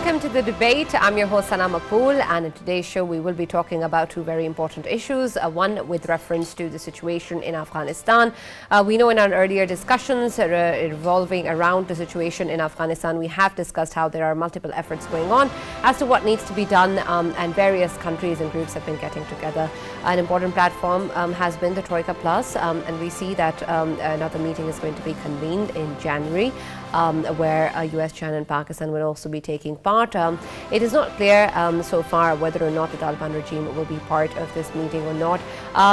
Welcome to the debate. I'm your host Sana Maqbool, and in today's show we will be talking about two very important issues. One with reference to the situation in Afghanistan. We know in our earlier discussions revolving around the situation in Afghanistan, we have discussed how there are multiple efforts going on as to what needs to be done, and various countries and groups have been getting together. An important platform has been the Troika Plus, and we see that another meeting is going to be convened in January, where US, China and Pakistan will also be taking part. It is not clear so far whether or not the Taliban regime will be part of this meeting or not.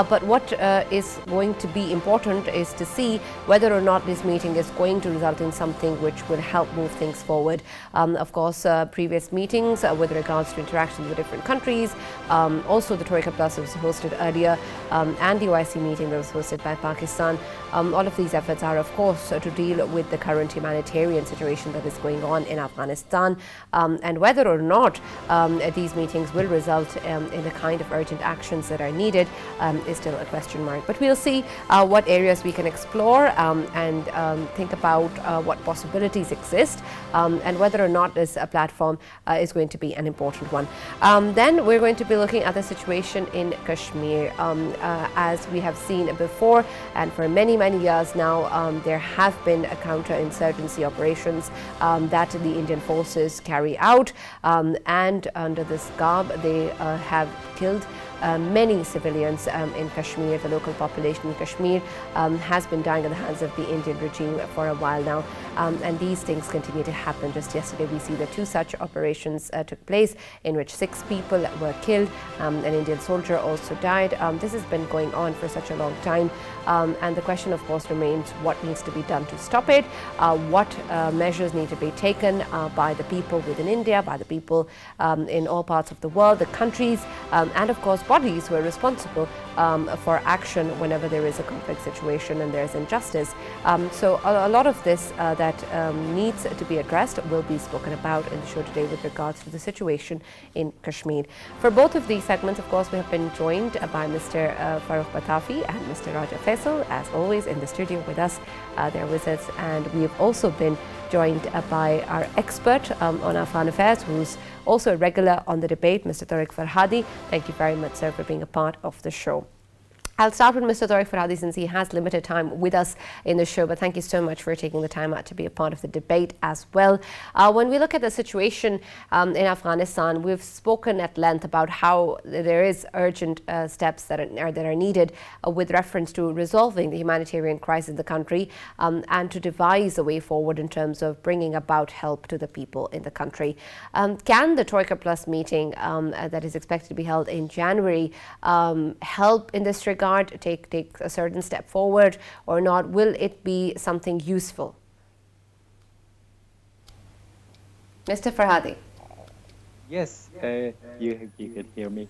But what is going to be important is to see whether or not this meeting is going to result in something which will help move things forward. Of course, previous meetings with regards to interactions with different countries, also the Troika Plus was hosted earlier, and the OIC meeting that was hosted by Pakistan. All of these efforts are, of course, to deal with the current humanitarian situation that is going on in Afghanistan, and whether or not these meetings will result in the kind of urgent actions that are needed is still a question mark. But we'll see what areas we can explore and think about what possibilities exist, and whether or not this platform is going to be an important one. Then we're going to be looking at the situation in Kashmir. As we have seen before, and for many years now, there have been counterinsurgency operations that the Indian forces carry out, and under this garb they have killed many civilians in Kashmir. The local population in Kashmir has been dying at the hands of the Indian regime for a while now, and these things continue to happen. Just yesterday we see that two such operations took place in which 6 people were killed. An Indian soldier also died. This has been going on for such a long time, and the question of course remains what needs to be done to stop it, what measures need to be taken by the people within India, by the people in all parts of the world, the countries, and of course bodies who are responsible for action whenever there is a conflict situation and there is injustice. So a lot of this that needs to be addressed will be spoken about in the show today with regards to the situation in Kashmir. For both of these segments, of course, we have been joined by Mr. Farrukh Pitafi and Mr. Faisal, as always, in the studio with us. They're with us, and we have also been joined by our expert on Afghan affairs, who's also a regular on the debate, Mr. Tariq Farhadi. Thank you very much, sir, for being a part of the show. I'll start with Mr. Tariq Farhadi since he has limited time with us in the show, but thank you so much for taking the time out to be a part of the debate as well. When we look at the situation in Afghanistan, we've spoken at length about how there is urgent steps that are needed with reference to resolving the humanitarian crisis in the country, and to devise a way forward in terms of bringing about help to the people in the country. Can the Troika Plus meeting that is expected to be held in January help in this regard? Take a certain step forward or not? Will it be something useful? Mr. Farhadi. Yes, you can hear me.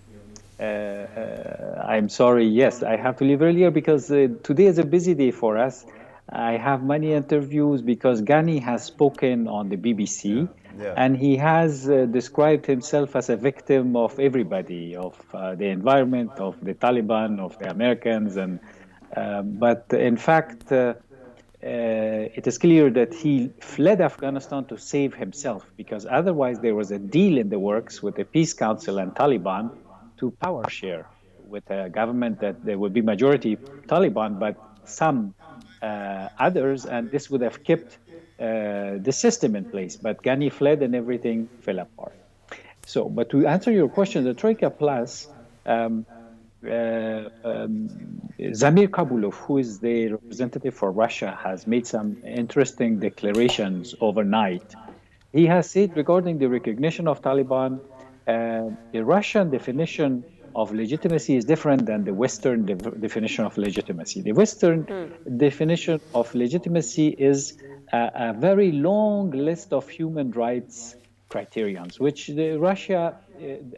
I'm sorry, yes, I have to leave earlier because today is a busy day for us. I have many interviews because Ghani has spoken on the BBC. Yeah. And he has described himself as a victim of everybody, of the environment, of the Taliban, of the Americans. And but in fact, it is clear that he fled Afghanistan to save himself, because otherwise there was a deal in the works with the Peace Council and Taliban to power share with a government that there would be majority Taliban, but some others, and this would have kept the system in place. But Ghani fled and everything fell apart. So, but to answer your question, the Troika Plus, Zamir Kabulov, who is the representative for Russia, has made some interesting declarations overnight. He has said regarding the recognition of Taliban, the Russian definition of legitimacy is different than the Western definition of legitimacy. The Western definition of legitimacy is a very long list of human rights criterions, which Russia,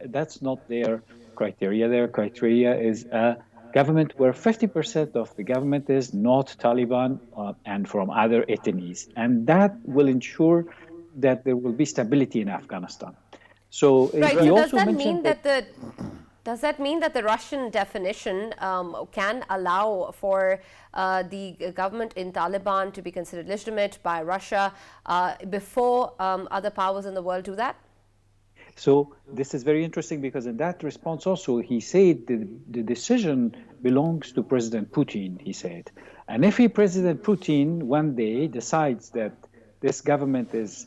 that's not their criteria. Their criteria is a government where 50% of the government is not Taliban and from other ethnies. And that will ensure that there will be stability in Afghanistan. So, right, so does that mean that does that mean that the Russian definition can allow for the government in Taliban to be considered legitimate by Russia before other powers in the world do that? So this is very interesting because in that response also, he said the decision belongs to President Putin, he said. And if President Putin one day decides that this government is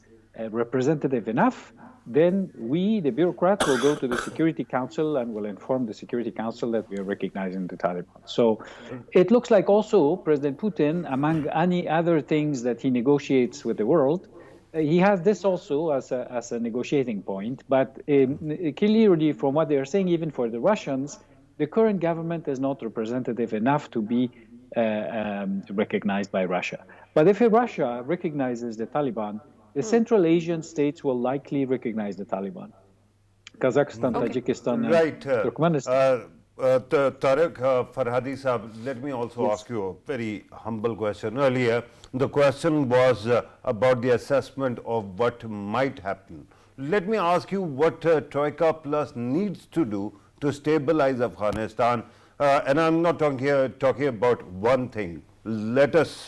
representative enough, then we, the bureaucrats, will go to the Security Council and will inform the Security Council that we are recognizing the Taliban. So it looks like also President Putin, among any other things that he negotiates with the world, he has this also as a negotiating point. But clearly, from what they are saying, even for the Russians, the current government is not representative enough to be recognized by Russia. But if Russia recognizes the Taliban, the Central Asian states will likely recognize the Taliban. Kazakhstan, Tajikistan, and Turkmenistan. Tariq Farhadi Saab, let me also ask you a very humble question. Earlier, the question was about the assessment of what might happen. Let me ask you what Troika Plus needs to do to stabilize Afghanistan. And I'm not talking about one thing. Let us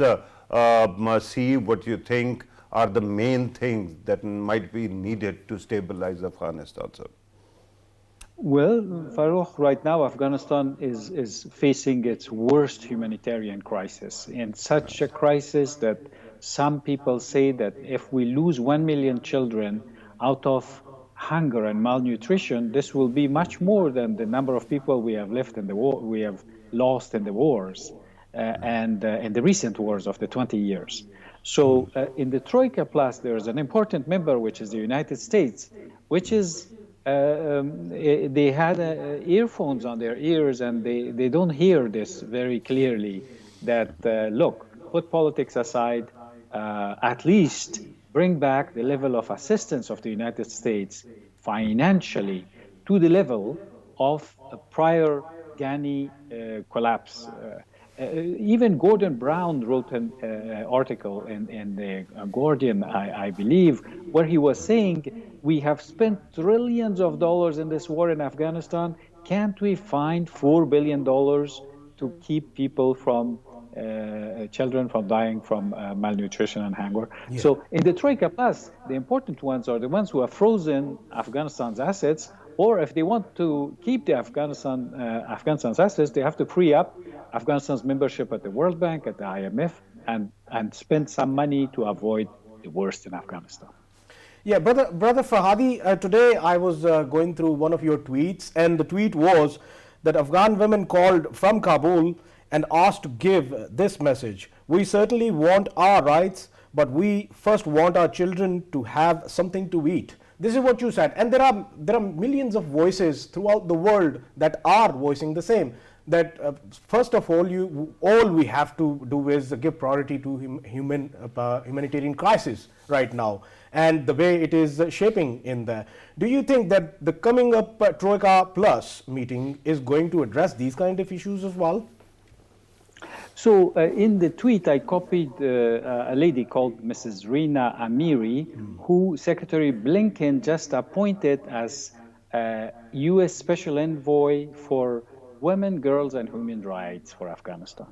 see what you think are the main things that might be needed to stabilize Afghanistan, sir. Well, Farrukh, right now Afghanistan is facing its worst humanitarian crisis. In such a crisis that some people say that if we lose 1 million children out of hunger and malnutrition, this will be much more than the number of people we have left in the war, we have lost in the wars and in the recent wars of the 20 years. So in the Troika Plus, there is an important member, which is the United States, which is they had earphones on their ears and they don't hear this very clearly, that look, put politics aside, at least bring back the level of assistance of the United States financially to the level of a prior Ghani collapse. Even Gordon Brown wrote an article in the Guardian, I believe, where he was saying, we have spent trillions of dollars in this war in Afghanistan. Can't we find $4 billion to keep people from, children from dying from malnutrition and hunger? Yeah. So in the Troika Plus, the important ones are the ones who have frozen Afghanistan's assets, or if they want to keep the Afghanistan's assets, they have to free up Afghanistan's membership at the World Bank, at the IMF, and spend some money to avoid the worst in Afghanistan. Yeah, brother Farhadi, today I was going through one of your tweets, and the tweet was that Afghan women called from Kabul and asked to give this message: we certainly want our rights, but we first want our children to have something to eat. This is what you said, and there are millions of voices throughout the world that are voicing the same. That first of all, all we have to do is give priority to humanitarian crisis right now, and the way it is shaping in there. Do you think that the coming up Troika Plus meeting is going to address these kind of issues as well? So in the tweet, I copied a lady called Mrs. Rina Amiri, who Secretary Blinken just appointed as U.S. Special Envoy for Women, Girls, and Human Rights for Afghanistan.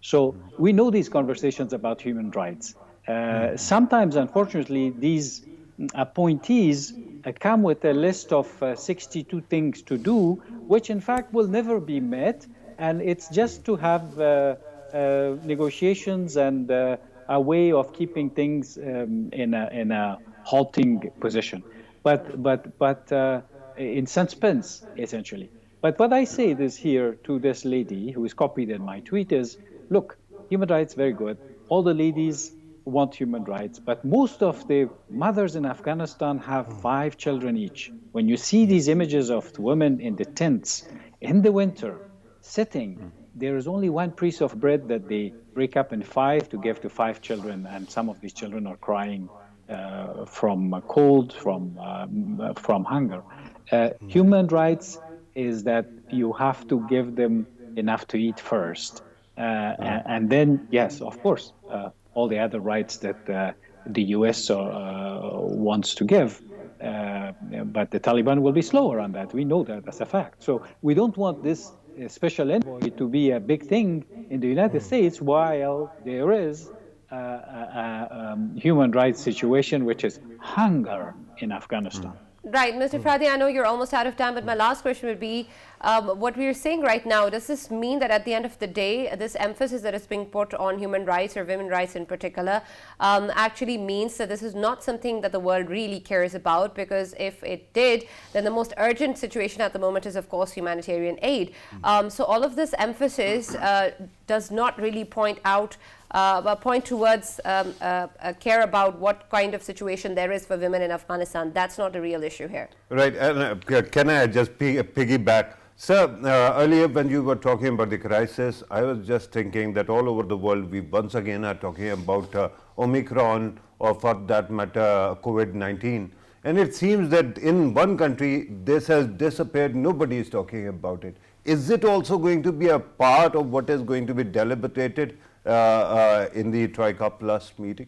So we know these conversations about human rights. Sometimes, unfortunately, these appointees come with a list of 62 things to do, which in fact will never be met. And it's just to have negotiations and a way of keeping things in a halting position, but in suspense, essentially. But what I say this here to this lady who is copied in my tweet is, look, human rights, very good. All the ladies want human rights, but most of the mothers in Afghanistan have 5 children each. When you see these images of the women in the tents in the winter, sitting, there is only one piece of bread that they break up in 5 to give to 5 children, and some of these children are crying from cold, from hunger. Human rights is that you have to give them enough to eat first. And then, yes, of course, all the other rights that the US wants to give. But the Taliban will be slower on that. We know that as a fact. So we don't want this special envoy to be a big thing in the United States while there is a human rights situation, which is hunger in Afghanistan. Right, Mr. Farrukh, I know you're almost out of time, but my last question would be, what we are saying right now, does this mean that at the end of the day, this emphasis that is being put on human rights or women's rights in particular actually means that this is not something that the world really cares about? Because if it did, then the most urgent situation at the moment is, of course, humanitarian aid. So all of this emphasis does not really point towards care about what kind of situation there is for women in Afghanistan. That's not a real issue here. Right, and can I just piggyback? Sir, earlier when you were talking about the crisis, I was just thinking that all over the world we once again are talking about Omicron, or for that matter COVID-19. And it seems that in one country this has disappeared, nobody is talking about it. Is it also going to be a part of what is going to be deliberated in the Troika Plus meeting?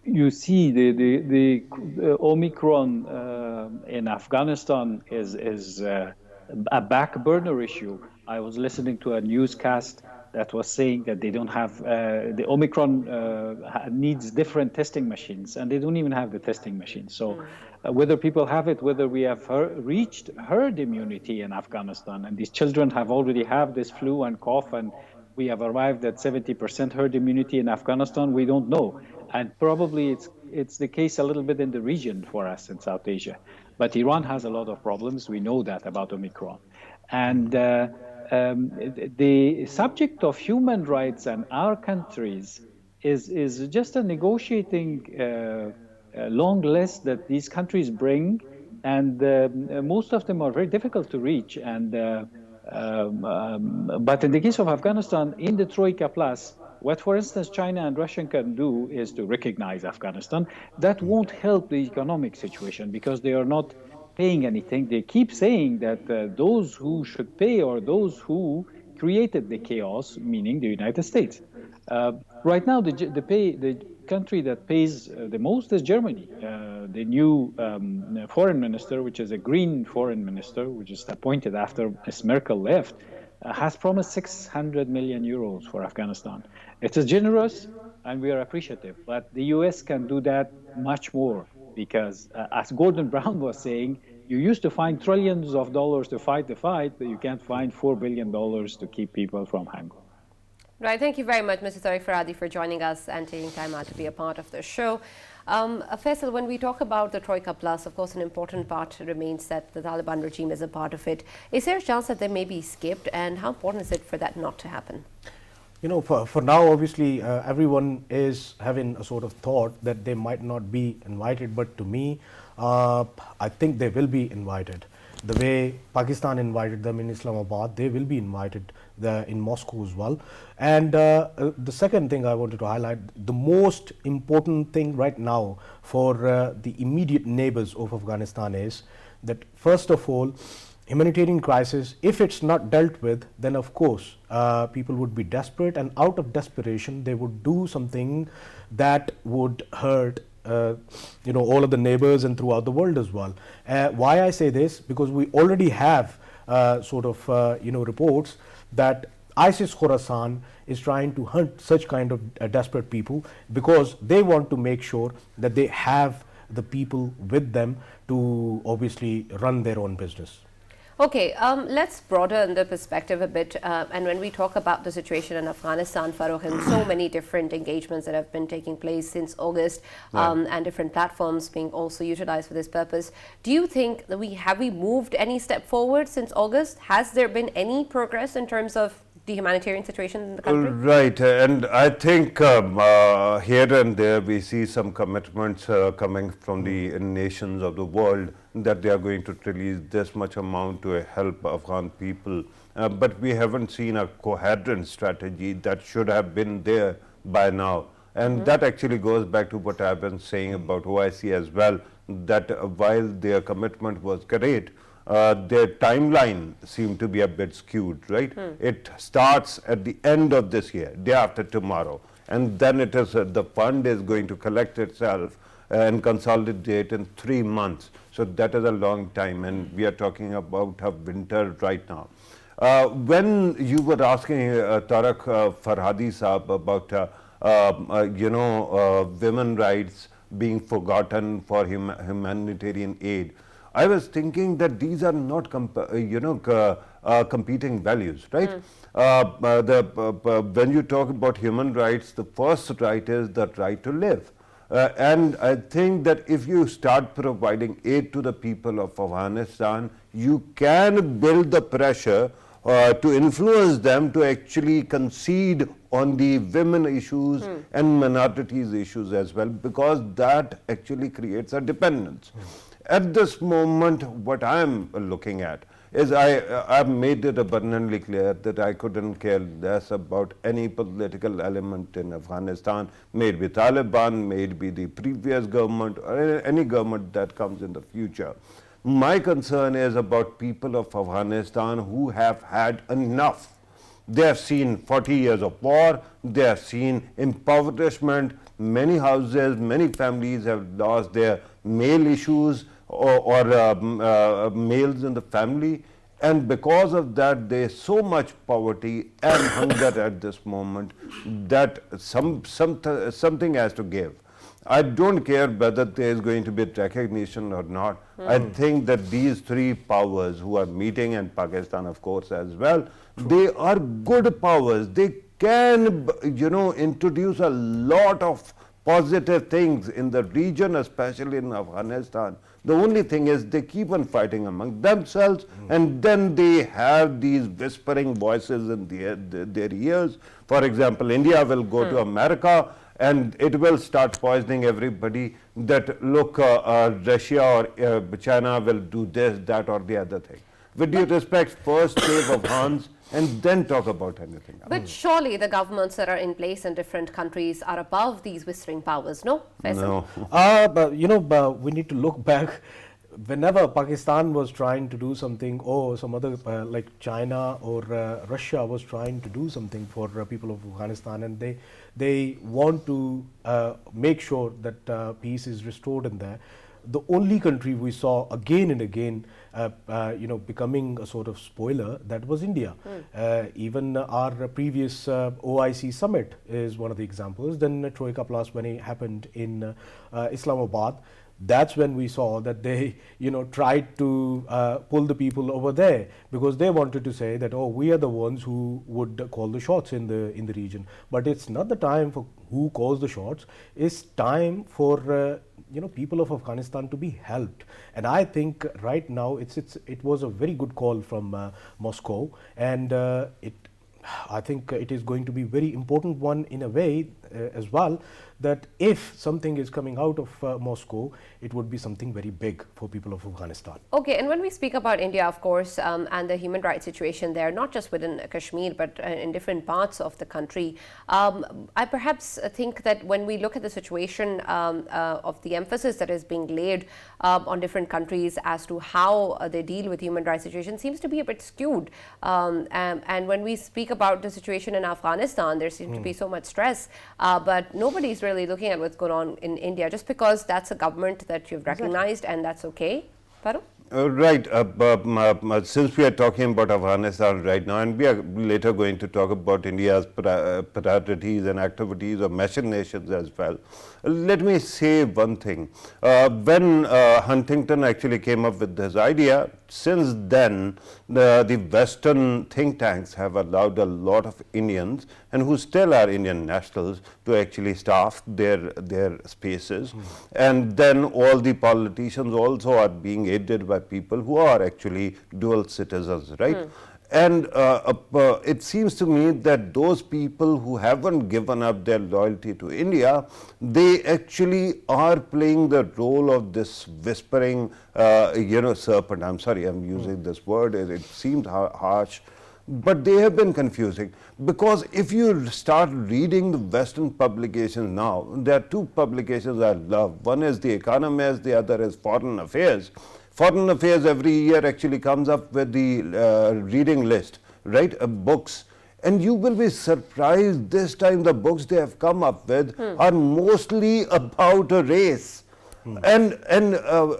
You see, the Omicron in Afghanistan is a back burner issue. I was listening to a newscast that was saying that they don't have, the Omicron needs different testing machines, and they don't even have the testing machines. So whether people have it, whether we have reached herd immunity in Afghanistan, and these children have already have this flu and cough, and we have arrived at 70% herd immunity in Afghanistan, we don't know. And probably it's the case a little bit in the region for us in South Asia. But Iran has a lot of problems. We know that about Omicron. And the subject of human rights and our countries is just a negotiating long list that these countries bring. And most of them are very difficult to reach. And but in the case of Afghanistan, in the Troika Plus, what, for instance, China and Russia can do is to recognize Afghanistan. That won't help the economic situation because they are not paying anything. They keep saying that those who should pay are those who created the chaos, meaning the United States. Right now, the country that pays the most is Germany. The new foreign minister, which is a green foreign minister, which is appointed after Ms. Merkel left, has promised 600 million euros for Afghanistan. It is generous, and we are appreciative, but the US can do that much more because, as Gordon Brown was saying, you used to find trillions of dollars to fight the fight, but you can't find $4 billion to keep people from hunger. Right, thank you very much, Mr. Tariq Farhadi, for joining us and taking time out to be a part of the show. Faisal, when we talk about the Troika Plus, of course, an important part remains that the Taliban regime is a part of it. Is there a chance that they may be skipped, and how important is it for that not to happen? You know, for now, obviously, everyone is having a sort of thought that they might not be invited, but to me, I think they will be invited. The way Pakistan invited them in Islamabad, they will be invited in Moscow as well. And the second thing I wanted to highlight, the most important thing right now for the immediate neighbors of Afghanistan is that, first of all, humanitarian crisis, if it's not dealt with, then of course people would be desperate, and out of desperation they would do something that would hurt you know, all of the neighbors and throughout the world as well. Why I say this? Because we already have sort of you know, reports that ISIS Khorasan is trying to hunt such kind of desperate people because they want to make sure that they have the people with them to obviously run their own business. Okay, let's broaden the perspective a bit. And when we talk about the situation in Afghanistan, Farrukh, and so many different engagements that have been taking place since August, and different platforms being also utilized for this purpose, do you think that have we moved any step forward since August? Has there been any progress in terms of the humanitarian situation in the country? Right, and I think here and there we see some commitments coming from the nations of the world that they are going to release this much amount to help Afghan people. But we haven't seen a coherent strategy that should have been there by now. And that actually goes back to what I've been saying about OIC as well, that while their commitment was great, their timeline seemed to be a bit skewed, right? It starts at the end of this year, day after tomorrow, and then it is the fund is going to collect itself and consolidate in 3 months. So that is a long time, and we are talking about a winter right now. When you were asking Tariq Farhadi Saab about you know, women rights, being forgotten for humanitarian aid. I was thinking that these are not competing values, right? When you talk about human rights, the first right is the right to live. And I think that if you start providing aid to the people of Afghanistan, you can build the pressure to influence them to actually concede on the women issues and minorities issues as well, because that actually creates a dependence. At this moment, what I am looking at is I've made it abundantly clear that I couldn't care less about any political element in Afghanistan, may it be Taliban, may it be the previous government, or any government that comes in the future. My concern is about people of Afghanistan who have had enough. They have seen 40 years of war, they have seen impoverishment, many houses, many families have lost their male issues or males in the family, and because of that there is so much poverty and hunger at this moment that something has to give. I don't care whether there is going to be recognition or not. I think that these three powers who are meeting, and Pakistan of course as well, they are good powers. They can, introduce a lot of positive things in the region, especially in Afghanistan. The only thing is they keep on fighting among themselves, and then they have these whispering voices in their ears. For example, India will go to America and it will start poisoning everybody that, look, Russia or China will do this, that or the other thing. With due respect, first save Afghans and then talk about anything else. But surely the governments that are in place in different countries are above these whispering powers, no? Faisal? No. But we need to look back. Whenever Pakistan was trying to do something, or some other like China or Russia was trying to do something for people of Afghanistan, and they want to make sure that peace is restored in there, the only country we saw again and again becoming a sort of spoiler, that was India. Even our previous OIC summit is one of the examples. Then Troika Plus, when it happened in Islamabad, that's when we saw that they tried to pull the people over there, because they wanted to say that, oh, we are the ones who would call the shots in the region. But it's not the time for who calls the shots. It's time for people of Afghanistan to be helped. And I think right now it was a very good call from Moscow, and I think it is going to be very important one in a way as well, that if something is coming out of Moscow, it would be something very big for people of Afghanistan. Okay, and when we speak about India, of course, and the human rights situation there, not just within Kashmir, but in different parts of the country, I perhaps think that when we look at the situation of the emphasis that is being laid on different countries as to how they deal with human rights situation seems to be a bit skewed. And when we speak about the situation in Afghanistan, there seems to be so much stress, but nobody's really looking at what's going on in India, just because that's a government that you've recognized and that's okay. Farrukh? Right. Since we are talking about Afghanistan right now, and we are later going to talk about India's priorities and activities or machinations as well, let me say one thing. When Huntington actually came up with this idea, since then the Western think tanks have allowed a lot of Indians, and who still are Indian nationals, to actually staff their spaces. And then all the politicians also are being aided by people who are actually dual citizens, right? And it seems to me that those people who haven't given up their loyalty to India, they actually are playing the role of this whispering, serpent. I'm sorry, I'm using this word, it seems harsh, but they have been confusing. Because if you start reading the Western publications now, there are two publications I love. One is The Economist, the other is Foreign Affairs. Foreign Affairs every year actually comes up with the reading list, right, books. And you will be surprised, this time the books they have come up with are mostly about a race. And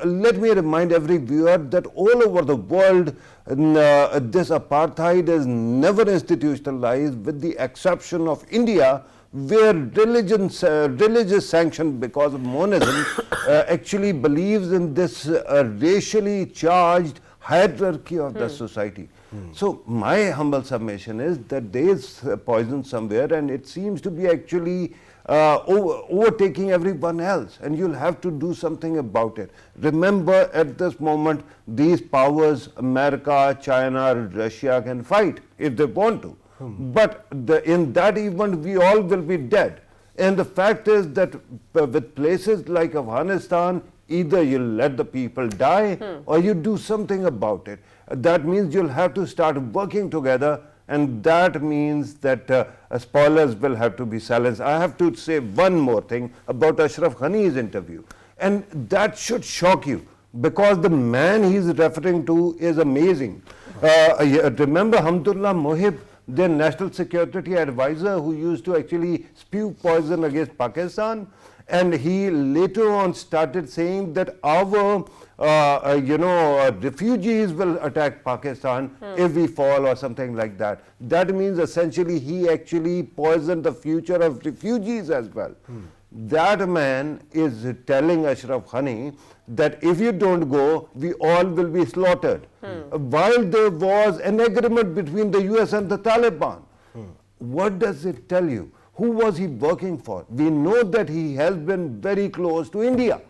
let me remind every viewer that all over the world, this apartheid is never institutionalized, with the exception of India, where religious sanction because of monism actually believes in this racially charged hierarchy of the society. So my humble submission is that there is poison somewhere, and it seems to be actually overtaking everyone else, and you'll have to do something about it. Remember, at this moment, these powers, America, China, Russia, can fight if they want to. But in that event, we all will be dead. And the fact is that with places like Afghanistan, either you let the people die or you do something about it. That means you'll have to start working together, and that means that spoilers will have to be silenced. I have to say one more thing about Ashraf Ghani's interview, and that should shock you, because the man he's referring to is amazing. Remember Hamdullah Mohib, their national security advisor, who used to actually spew poison against Pakistan, and he later on started saying that our refugees will attack Pakistan if we fall, or something like that. That means essentially he actually poisoned the future of refugees as well. That man is telling Ashraf Ghani that if you don't go, we all will be slaughtered. While there was an agreement between the US and the Taliban. What does it tell you? Who was he working for? We know that he has been very close to India.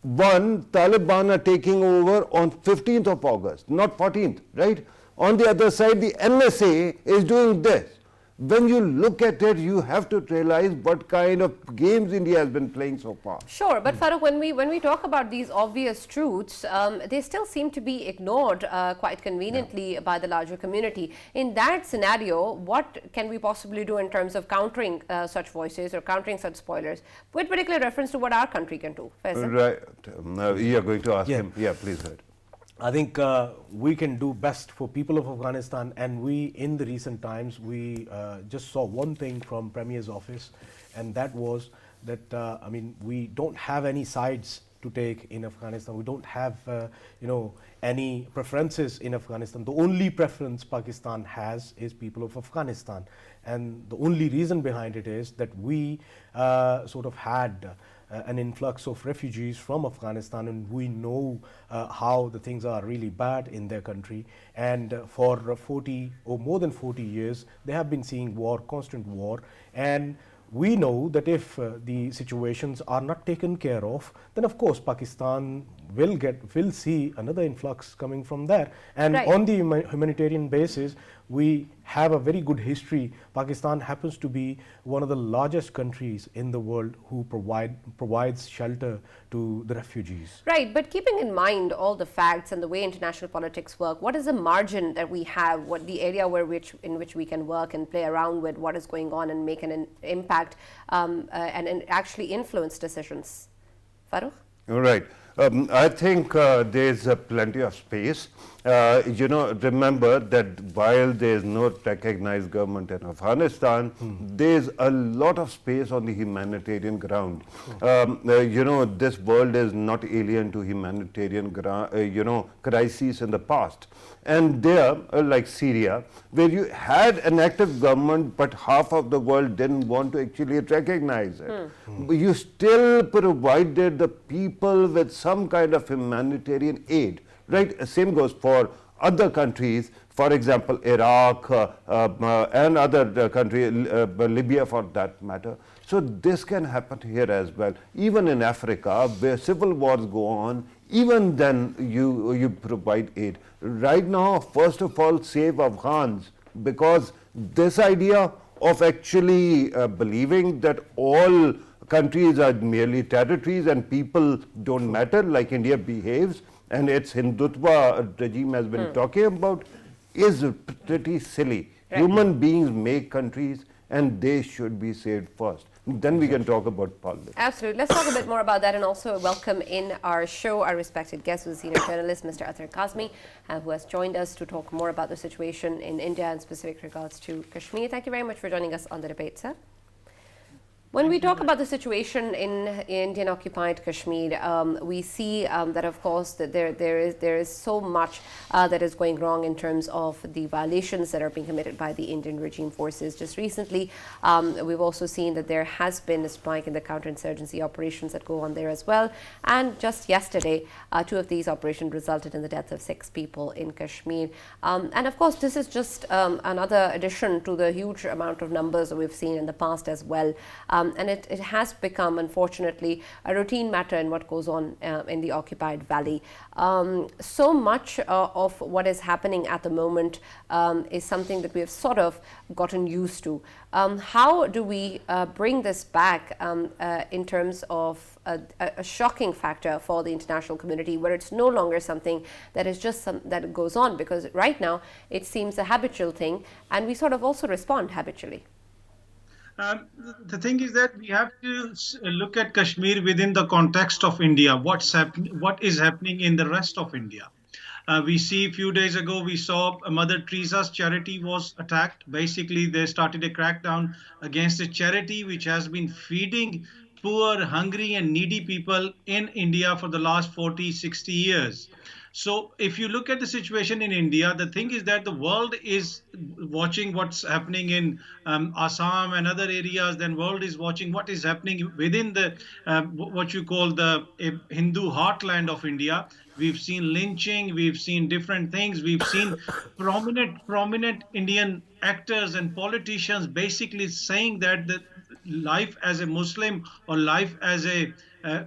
One, Taliban are taking over on 15th of August, not 14th, right? On the other side, the NSA is doing this. When you look at it, you have to realize what kind of games India has been playing so far. Sure, but Farrukh, when we talk about these obvious truths, they still seem to be ignored quite conveniently by the larger community. In that scenario, what can we possibly do in terms of countering such voices or countering such spoilers, with particular reference to what our country can do? Faisal? Right. You are going to ask him. Yeah, please go ahead. I think we can do best for people of Afghanistan, and we, in the recent times, we just saw one thing from Premier's office, and that was that, I mean, we don't have any sides to take in Afghanistan. We don't have, any preferences in Afghanistan. The only preference Pakistan has is people of Afghanistan. And the only reason behind it is that we sort of had an influx of refugees from Afghanistan, and we know how the things are really bad in their country. And for 40 or more than 40 years, they have been seeing war, constant war. And we know that if the situations are not taken care of, then of course Pakistan will see another influx coming from there. And on the humanitarian basis, we have a very good history. Pakistan happens to be one of the largest countries in the world who provides shelter to the refugees. Right, but keeping in mind all the facts and the way international politics work, what is the margin that we have, what the area in which we can work and play around with what is going on and make an impact and actually influence decisions? Farrukh? All right. I think there's plenty of space. Remember that while there's no recognized government in Afghanistan, there's a lot of space on the humanitarian ground. This world is not alien to humanitarian crises in the past. And there, like Syria, where you had an active government, but half of the world didn't want to actually recognize it. You still provided the people with some kind of humanitarian aid, right? Same goes for other countries, for example, Iraq and other countries, Libya for that matter. So this can happen here as well. Even in Africa, where civil wars go on, even then you provide aid. Right now, first of all, save Afghans, because this idea of actually believing that all countries are merely territories and people don't matter, like India behaves, and its Hindutva regime has been talking about, is pretty silly. Human beings make countries, and they should be saved first. Then we can talk about politics. Absolutely. Let's talk a bit more about that, and also welcome in our show our respected guest, who's senior journalist, Mr. Kosmi, who has joined us to talk more about the situation in India and specific regards to Kashmir. Thank you very much for joining us on the debate, sir. When we talk about the situation in Indian-occupied Kashmir, we see that, of course, that there is so much that is going wrong in terms of the violations that are being committed by the Indian regime forces. Just recently, we've also seen that there has been a spike in the counterinsurgency operations that go on there as well. And just yesterday, two of these operations resulted in the death of 6 people in Kashmir. And of course, this is just another addition to the huge amount of numbers that we've seen in the past as well. And it has become, unfortunately, a routine matter in what goes on in the occupied valley. So much of what is happening at the moment is something that we have sort of gotten used to. How do we bring this back in terms of a shocking factor for the international community, where it's no longer something that is just that goes on? Because right now it seems a habitual thing, and we sort of also respond habitually. The thing is that we have to look at Kashmir within the context of India. What is happening in the rest of India? We see a few days ago, we saw Mother Teresa's charity was attacked. Basically, they started a crackdown against a charity which has been feeding poor, hungry and needy people in India for the last 40, 60 years. So if you look at the situation in India, the thing is that the world is watching what's happening in Assam and other areas. Then world is watching what is happening within the what you call the Hindu heartland of India. We've seen lynching, we've seen different things, we've seen prominent Indian actors and politicians basically saying that the life as a Muslim or life as a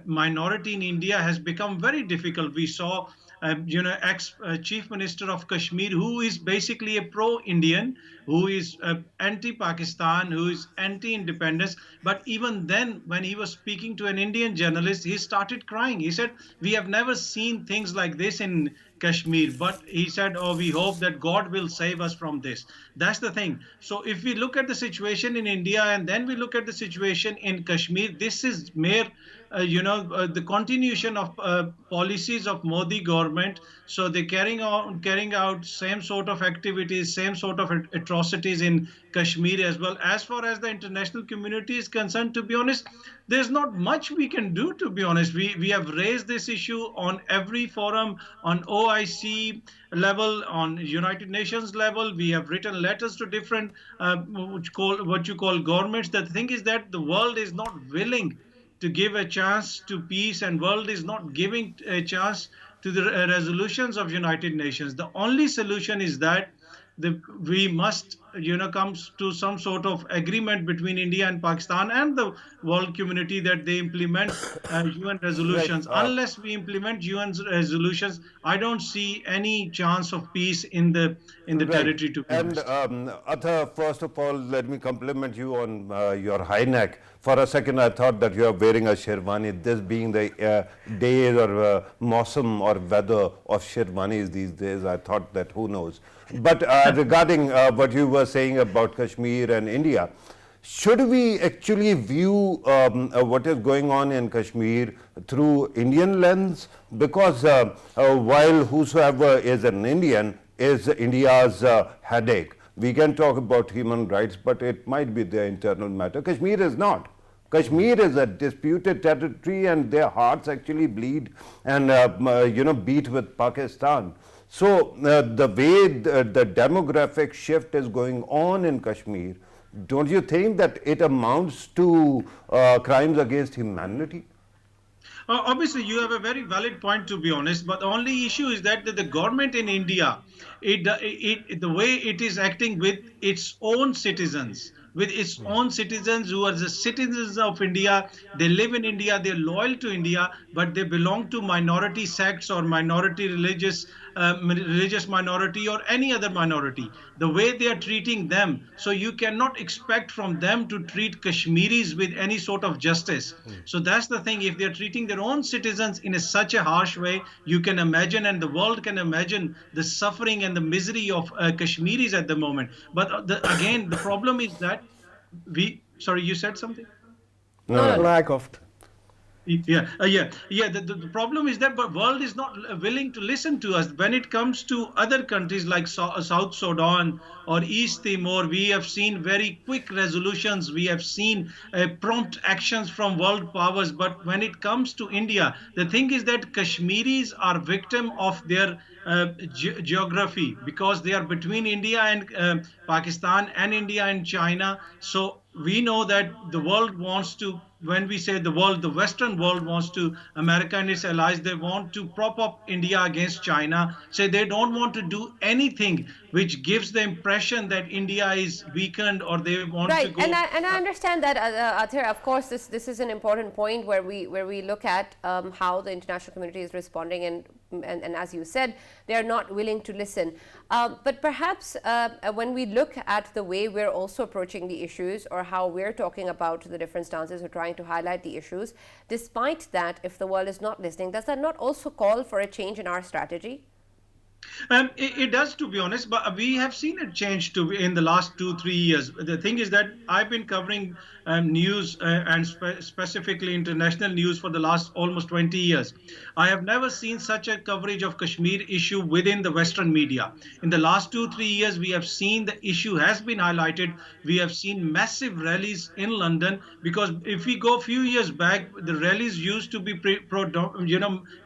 minority in India has become very difficult. We saw ex-Chief Minister of Kashmir, who is basically a pro-Indian, who is anti-Pakistan, who is anti-independence. But even then, when he was speaking to an Indian journalist, he started crying. He said, "We have never seen things like this in Kashmir." But he said, "Oh, we hope that God will save us from this." That's the thing. So if we look at the situation in India and then we look at the situation in Kashmir, this is mere the continuation of policies of Modi government. So they're carrying out same sort of activities, same sort of atrocities in Kashmir as well. As far as the international community is concerned, to be honest, there's not much we can do, to be honest. We have raised this issue on every forum, on OIC level, on United Nations level. We have written letters to different what you call governments. The thing is that the world is not willing to give a chance to peace, and world is not giving a chance to the resolutions of United Nations. The only solution is that we must come to some sort of agreement between India and Pakistan and the world community that they implement UN resolutions. Right. Unless we implement UN resolutions, I don't see any chance of peace in the territory. To be honest. Atha, first of all, let me compliment you on your high neck. For a second, I thought that you are wearing a sherwani. This being the day or mawsam or weather of sherwanis these days, I thought that who knows. But regarding what you were saying about Kashmir and India, should we actually view what is going on in Kashmir through Indian lens? Because while whosoever is an Indian is India's headache. We can talk about human rights, but it might be their internal matter. Kashmir is not. Kashmir is a disputed territory, and their hearts actually bleed and beat with Pakistan. So the way the demographic shift is going on in Kashmir, don't you think that it amounts to crimes against humanity? Obviously, you have a very valid point, to be honest, but the only issue is that the government in India, the way it is acting with its own citizens, who are the citizens of India, they live in India, they're loyal to India, but they belong to minority sects or minority religious minority or any other minority. The way they are treating them, so you cannot expect from them to treat Kashmiris with any sort of justice. So that's the thing. If they're treating their own citizens in such a harsh way, you can imagine, and the world can imagine, the suffering and the misery of Kashmiris at the moment. But again, the problem is that sorry, you said something? No. Lack of. Yeah. The problem is that the world is not willing to listen to us. When it comes to other countries like South Sudan or East Timor, we have seen very quick resolutions. We have seen prompt actions from world powers. But when it comes to India, the thing is that Kashmiris are victim of their geography, because they are between India and Pakistan, and India and China. So we know that the world wants to, when we say the world, the Western world wants to, America and its allies, they want to prop up India against China. So they don't want to do anything which gives the impression that India is weakened, or they want to Right, go. and I understand that, Athir. Of course, this is an important point where we look at how the international community is responding, and as you said, they are not willing to listen. But perhaps when we look at the way we're also approaching the issues, or how we're talking about the different stances or trying to highlight the issues, despite that, if the world is not listening, does that not also call for a change in our strategy? It does, to be honest, but we have seen it change in the last 2-3 years. The thing is that I've been covering news and specifically international news for the last almost 20 years. I have never seen such a coverage of Kashmir issue within the Western media. In the last 2-3 years, we have seen the issue has been highlighted. We have seen massive rallies in London, because if we go a few years back, the rallies used to be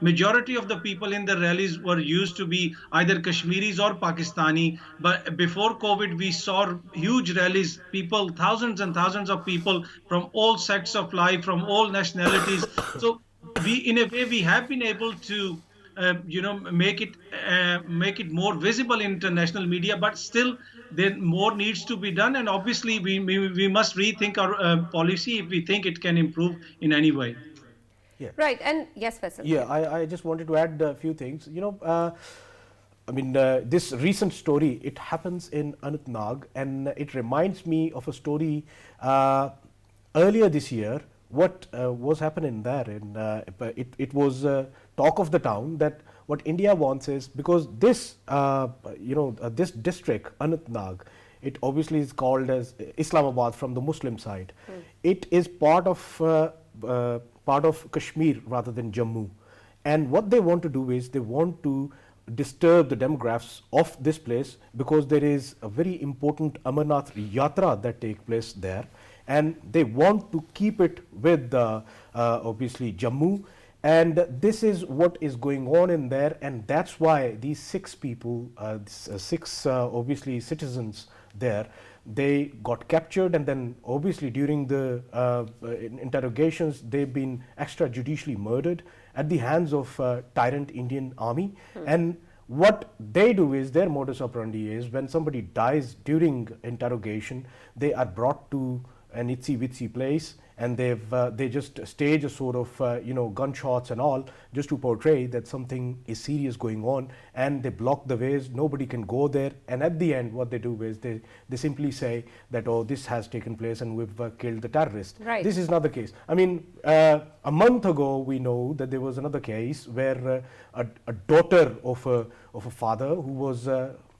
majority of the people in the rallies were used to be either Kashmiris or Pakistani. But before COVID, we saw huge rallies, people, thousands and thousands of people from all sects of life, from all nationalities. So in a way, we have been able to, make it more visible in international media. But still, then more needs to be done, and obviously we must rethink our policy if we think it can improve in any way. Yeah. Right, and yes, Faisal. Yeah, I just wanted to add a few things. This recent story, it happens in Anantnag, and it reminds me of a story earlier this year. What was happening there? It was talk of the town that what India wants is, because this, this district, Anantnag, it obviously is called as Islamabad from the Muslim side. It is part of Kashmir rather than Jammu. And what they want to do is they want to disturb the demographics of this place, because there is a very important Amarnath Yatra that takes place there, and they want to keep it with obviously Jammu. And this is what is going on in there, and that's why these 6 people, obviously citizens there, they got captured, and then obviously during the interrogations they've been extrajudicially murdered at the hands of tyrant Indian army. And what they do is, their modus operandi is, when somebody dies during interrogation, they are brought to an itsy-bitsy place, and they just stage a sort of gunshots and all, just to portray that something is serious going on, and they block the ways, nobody can go there. And at the end, what they do is they simply say that, oh, this has taken place and we've killed the terrorist. Right. This is not the case. I mean, a month ago we know that there was another case where a daughter of a father who was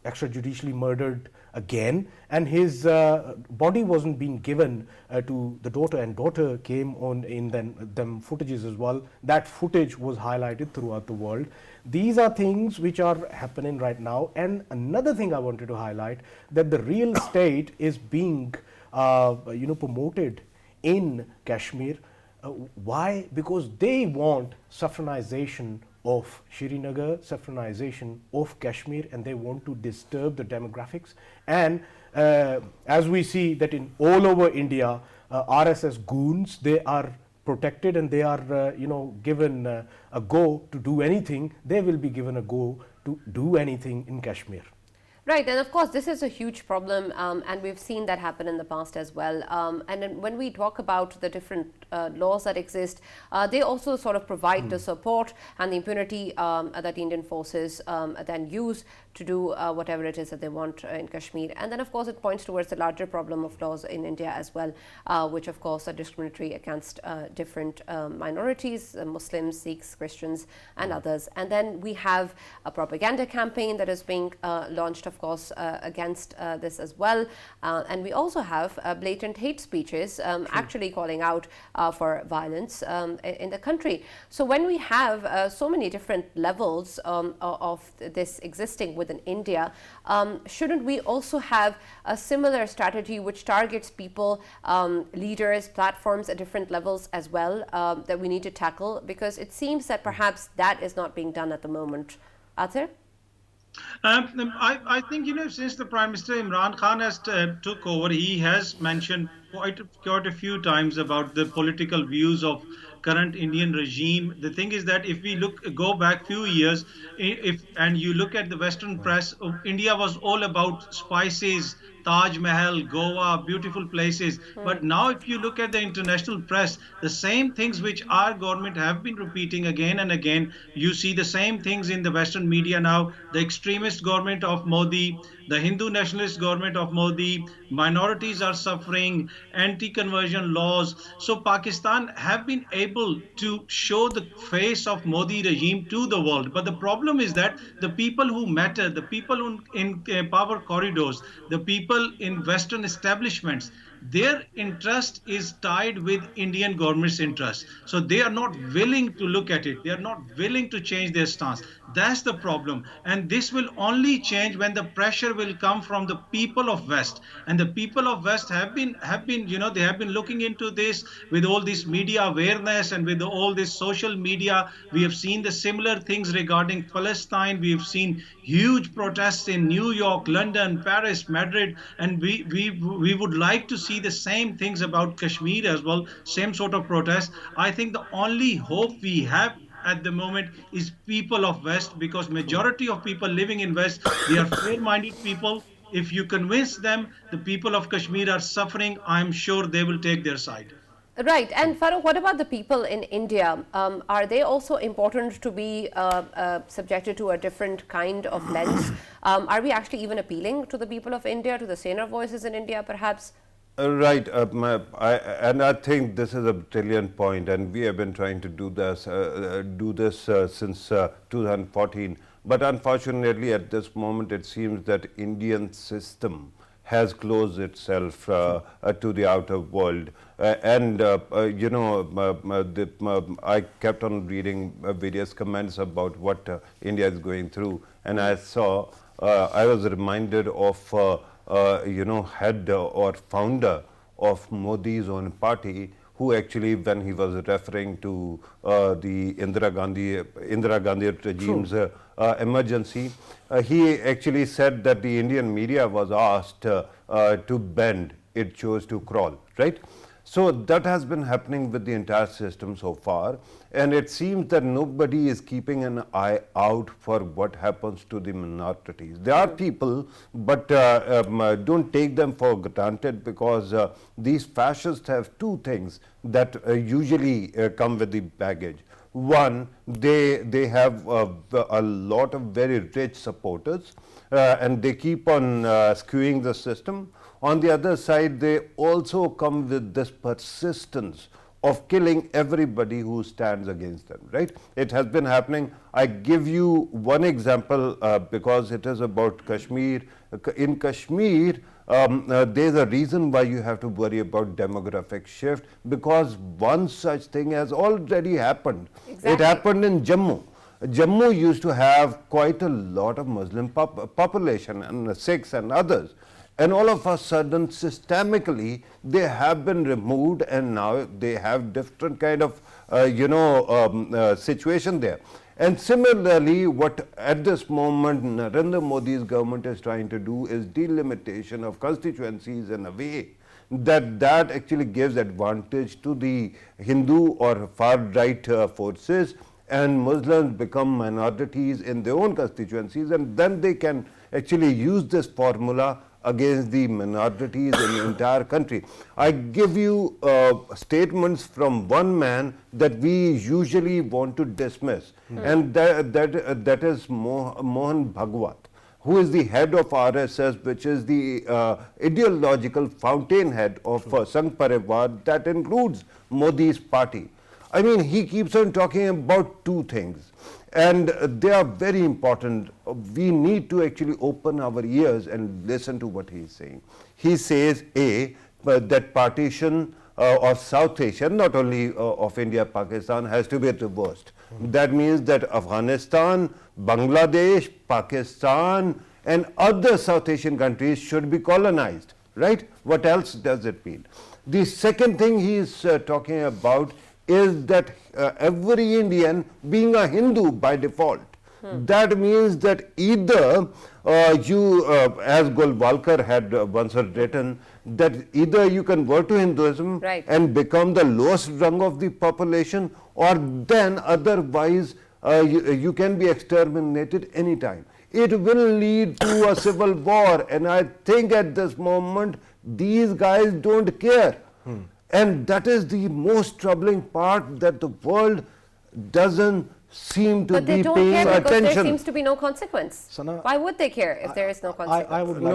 extrajudicially murdered again, and his body wasn't being given to the daughter, and daughter came on in them footages as well. That footage was highlighted throughout the world. These are things which are happening right now. And another thing I wanted to highlight, that the real estate is being promoted in Kashmir. Why? Because they want saffronization of Srinagar, saffronization of Kashmir, and they want to disturb the demographics. And as we see that in all over India, RSS goons, they are protected, and they are given a go to do anything. They will be given a go to do anything in Kashmir. Right, and of course this is a huge problem, and we've seen that happen in the past as well. And then when we talk about the different laws that exist, they also sort of provide the support and the impunity that the Indian forces then use to do whatever it is that they want in Kashmir. And then of course it points towards the larger problem of laws in India as well, which of course are discriminatory against different minorities, Muslims, Sikhs, Christians and others. And then we have a propaganda campaign that is being launched, of of course, against this as well. And we also have blatant hate speeches actually calling out for violence in the country. So when we have so many different levels of this existing within India, shouldn't we also have a similar strategy which targets people, leaders, platforms at different levels as well, that we need to tackle? Because it seems that perhaps that is not being done at the moment. Athir? I think, since the Prime Minister Imran Khan has took over, he has mentioned quite a few times about the political views of current Indian regime. The thing is that if we go back few years, and you look at the Western press, India was all about spices, Taj Mahal, Goa, beautiful places. But now if you look at the international press, the same things which our government have been repeating again and again, you see the same things in the Western media now. The extremist government of Modi, the Hindu nationalist government of Modi, minorities are suffering, anti-conversion laws. So Pakistan have been able to show the face of Modi regime to the world. But the problem is that the people who matter, the people in power corridors, the people in Western establishments, their interest is tied with Indian government's interest. So they are not willing to look at it. They are not willing to change their stance. That's the problem. And this will only change when the pressure will come from the people of West. And the people of West have been, they have been looking into this with all this media awareness and with all this social media. We have seen the similar things regarding Palestine. We have seen huge protests in New York, London, Paris, Madrid, and we would like to see the same things about Kashmir as well, same sort of protest. I think the only hope we have at the moment is people of West, because majority of people living in West, they are fair-minded people. If you convince them the people of Kashmir are suffering, I'm sure they will take their side. Right. And Farrukh, what about the people in India? Are they also important to be subjected to a different kind of lens? Are we actually even appealing to the people of India, to the saner voices in India, perhaps? Right, and I think this is a brilliant point, and we have been trying to do this since 2014. But unfortunately, at this moment, it seems that Indian system has closed itself to the outer world. I kept on reading various comments about what India is going through, and I was reminded of head or founder of Modi's own party, who actually, when he was referring to the Indira Gandhi regime's emergency, he actually said that the Indian media was asked to bend, it chose to crawl, right? So that has been happening with the entire system so far, and it seems that nobody is keeping an eye out for what happens to the minorities. There are people, but don't take them for granted, because these fascists have two things that usually come with the baggage. One, they have a lot of very rich supporters, and they keep on skewing the system. On the other side, they also come with this persistence of killing everybody who stands against them, right? It has been happening. I give you one example because it is about Kashmir. In Kashmir, there's a reason why you have to worry about demographic shift, because one such thing has already happened. Exactly. It happened in Jammu. Jammu used to have quite a lot of Muslim population, and Sikhs and others. And all of a sudden, systemically, they have been removed, and now they have different kind of, situation there. And similarly, what at this moment Narendra Modi's government is trying to do is delimitation of constituencies in a way that actually gives advantage to the Hindu or far-right forces, and Muslims become minorities in their own constituencies, and then they can actually use this formula against the minorities in the entire country. I give you statements from one man that we usually want to dismiss, and that is Mohan Bhagwat, who is the head of RSS, which is the ideological fountainhead of Sangh Parivar that includes Modi's party. I mean, he keeps on talking about two things, and they are very important. we need to actually open our ears and listen to what he is saying. He says, that partition of South Asia, not only of India, Pakistan, has to be reversed. That means that Afghanistan, Bangladesh, Pakistan, and other South Asian countries should be colonized, right? What else does it mean? The second thing he is talking about is that every Indian being a Hindu by default. That means that either as Golwalkar had once written, that either you convert to Hinduism and become the lowest rung of the population, or then otherwise you can be exterminated anytime. It will lead to a civil war, and I think at this moment these guys don't care. And that is the most troubling part, that the world doesn't seem to be paying care because attention. there seems to be no consequence. Sana, why would they care if there is no consequence? I would like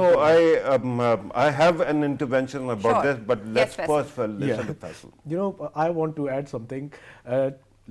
I have an intervention about this, but let's first listen to Faisal. You know, I want to add something.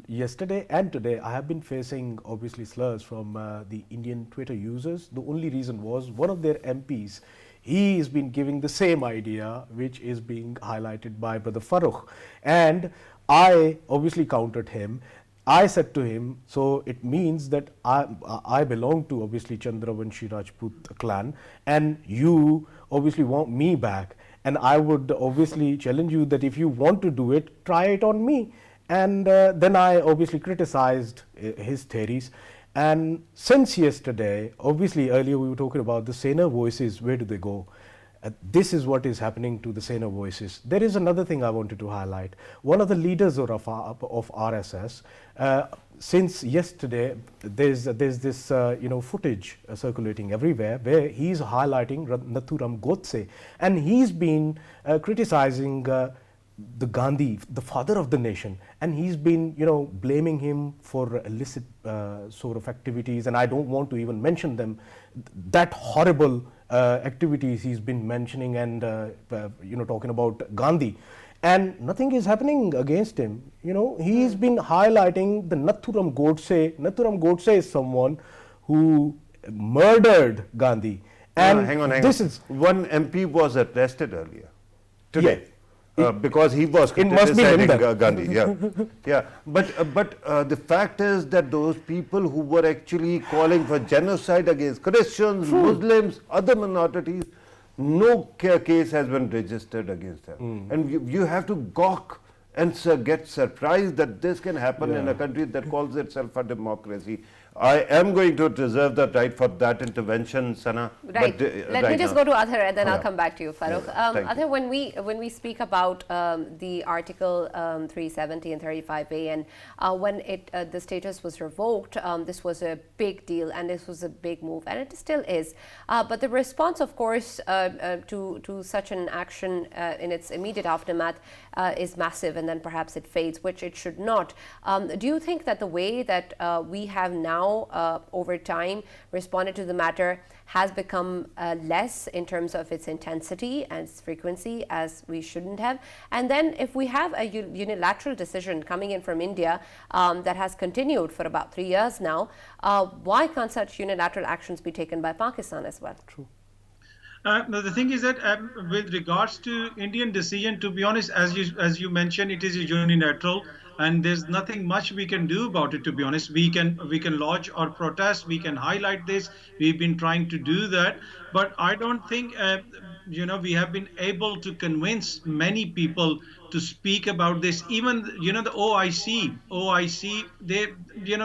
Yesterday and today, I have been facing obviously slurs from the Indian Twitter users. The only reason was one of their MPs, he has been giving the same idea which is being highlighted by Brother Farrukh, and I obviously countered him. I said to him, so it means that I belong to obviously Chandravanshi Rajput clan, and you obviously want me back, and I would obviously challenge you that if you want to do it, try it on me. And then I obviously criticized his theories. And since yesterday, obviously earlier we were talking about the saner voices, where do they go? This is what is happening to the saner voices. There is another thing I wanted to highlight. One of the leaders of RSS, since yesterday, there's this footage circulating everywhere where he's highlighting Nathuram Godse, and he's been criticizing the Gandhi, the father of the nation, and he's been blaming him for illicit sort of activities, and I don't want to even mention them, that horrible activities he's been mentioning, and talking about Gandhi, and nothing is happening against him. He's been highlighting the Nathuram Godse. Nathuram Godse is someone who murdered Gandhi, and hang on. Is one MP was arrested earlier today. Yeah. Because he was criticizing Gandhi, but the fact is that those people who were actually calling for genocide against Christians, Muslims, other minorities, no case has been registered against them. And you have to gawk and get surprised that this can happen in a country that calls itself a democracy. I am going to reserve the right for that intervention, Sana. Right. Let me just go to Adhar, and then I'll come back to you, Farrukh. Adhar, when we speak about the Article 370 and 35A, and when the status was revoked, this was a big deal, and this was a big move, and it still is. But the response, of course, to such an action in its immediate aftermath is massive, and then perhaps it fades, which it should not. Do you think that the way that we have now over time responded to the matter has become less in terms of its intensity and its frequency, as we shouldn't have? And then if we have a unilateral decision coming in from India that has continued for about 3 years now, why can't such unilateral actions be taken by Pakistan as well? True. The thing is that with regards to Indian decision, to be honest, as you mentioned, it is a unilateral, and there's nothing much we can do about it, to be honest. We can lodge our protest, we can highlight this, we've been trying to do that, but I don't think we have been able to convince many people to speak about this. Even the OIC,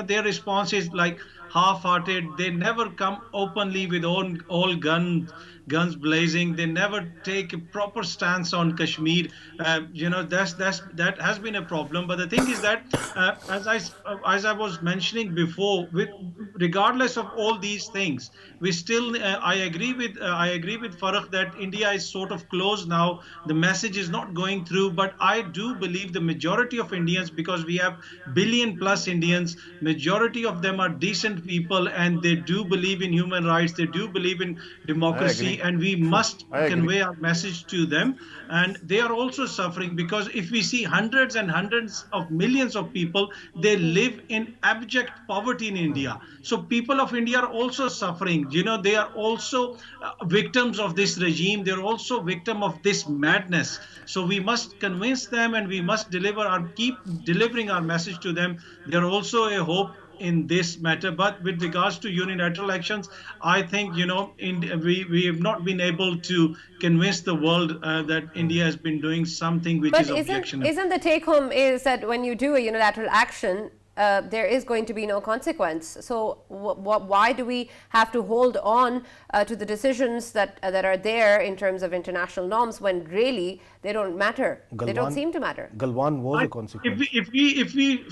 their response is like half-hearted. They never come openly with all guns blazing. They never take a proper stance on Kashmir. That has been a problem. But the thing is that, as I was mentioning before, regardless of all these things, we still I agree with Farrukh that India is sort of closed now. The message is not going through. But I do believe the majority of Indians, because we have billion plus Indians, majority of them are decent people, and they do believe in human rights, they do believe in democracy, and we must I agree. convey our message to them. And they are also suffering, because if we see hundreds and hundreds of millions of people, they live in abject poverty in India. So people of India are also suffering. They are also victims of this regime. They're also victim of this madness. So we must convince them, and we must keep delivering our message to them. They're also a hope in this matter. But with regards to unilateral actions, I think we have not been able to convince the world that India has been doing something which is But objectionable. isn't the take home is that when you do a unilateral action, there is going to be no consequence. So why do we have to hold on to the decisions that are there in terms of international norms, when really they don't matter? They don't seem to matter. Galwan was a consequence. If we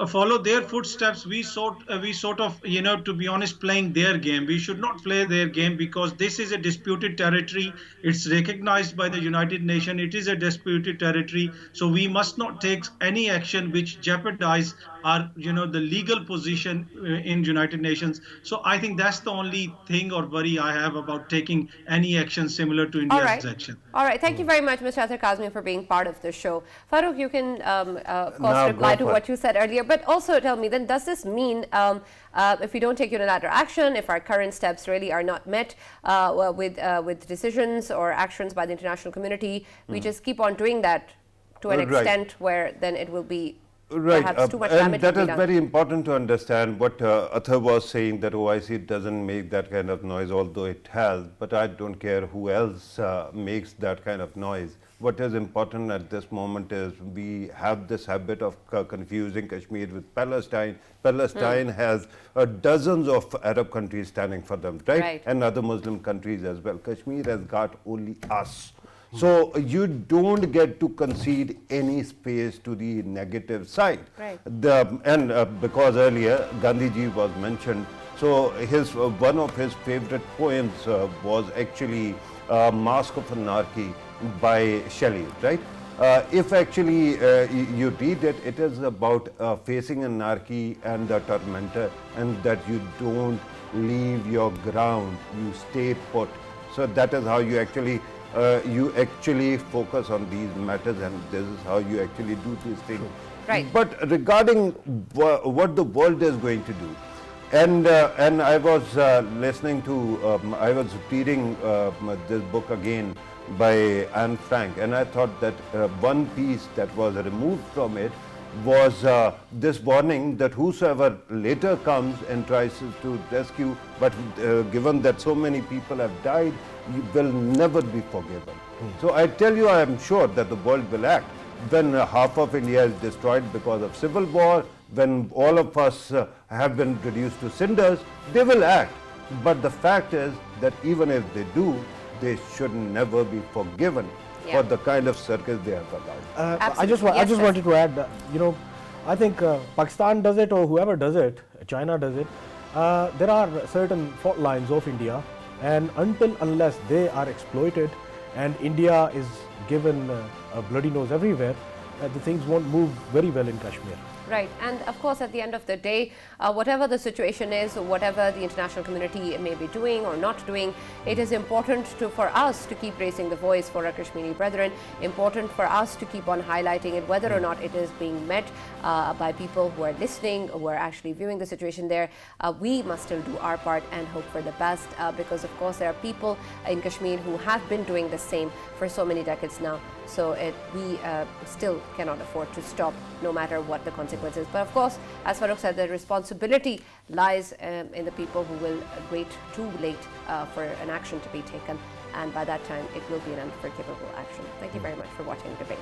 follow their footsteps, we sort of, to be honest, playing their game. We should not play their game, because this is a disputed territory. It's recognized by the United Nations. It is a disputed territory. So we must not take any action which jeopardize our, the legal position in United Nations. So I think that's the only thing or worry I have about taking any action similar to India's action. All right. Thank you very much, Mr. Kosmi, for being part of the show. Farrukh, you can, of course, Now reply go to for what you said earlier, but also tell me, then, does this mean if we don't take unilateral action, if our current steps really are not met with decisions or actions by the international community, we just keep on doing that to an extent where then it will be perhaps too much damage and that will is be done. very important to understand. What Athar was saying, that OIC doesn't make that kind of noise, although it has, but I don't care who else makes that kind of noise. What is important at this moment is we have this habit of confusing Kashmir with Palestine. Palestine has dozens of Arab countries standing for them, right? And other Muslim countries as well. Kashmir has got only us. So you don't get to concede any space to the negative side. Because earlier Gandhiji was mentioned, so one of his favorite poems was actually Mask of Anarchy by Shelley, right? If actually you read it, it is about facing anarchy and the tormentor, and that you don't leave your ground, you stay put. So that is how you actually focus on these matters, and this is how you actually do these things. Right. But regarding what the world is going to do, and I was listening to, I was reading this book again by Anne Frank, and I thought that one piece that was removed from it was this warning that whosoever later comes and tries to rescue, but given that so many people have died, you will never be forgiven. So I tell you, I am sure that the world will act. When half of India is destroyed because of civil war, when all of us have been reduced to cinders, they will act. But the fact is that even if they do, they should never be forgiven for the kind of circus they have allowed. I just wanted to add that, I think Pakistan does it, or whoever does it, China does it. There are certain fault lines of India, and unless they are exploited and India is given a bloody nose everywhere, the things won't move very well in Kashmir. Right, and of course at the end of the day, whatever the situation is, whatever the international community may be doing or not doing, it is important for us to keep raising the voice for our Kashmiri brethren, important for us to keep on highlighting it, whether or not it is being met by people who are listening, who are actually viewing the situation there. We must still do our part and hope for the best, because of course there are people in Kashmir who have been doing the same for so many decades now. So we still cannot afford to stop, no matter what the consequences. But of course, as Farrukh said, the responsibility lies in the people who will wait too late for an action to be taken. And by that time, it will be an unforgivable action. Thank you very much for watching the debate.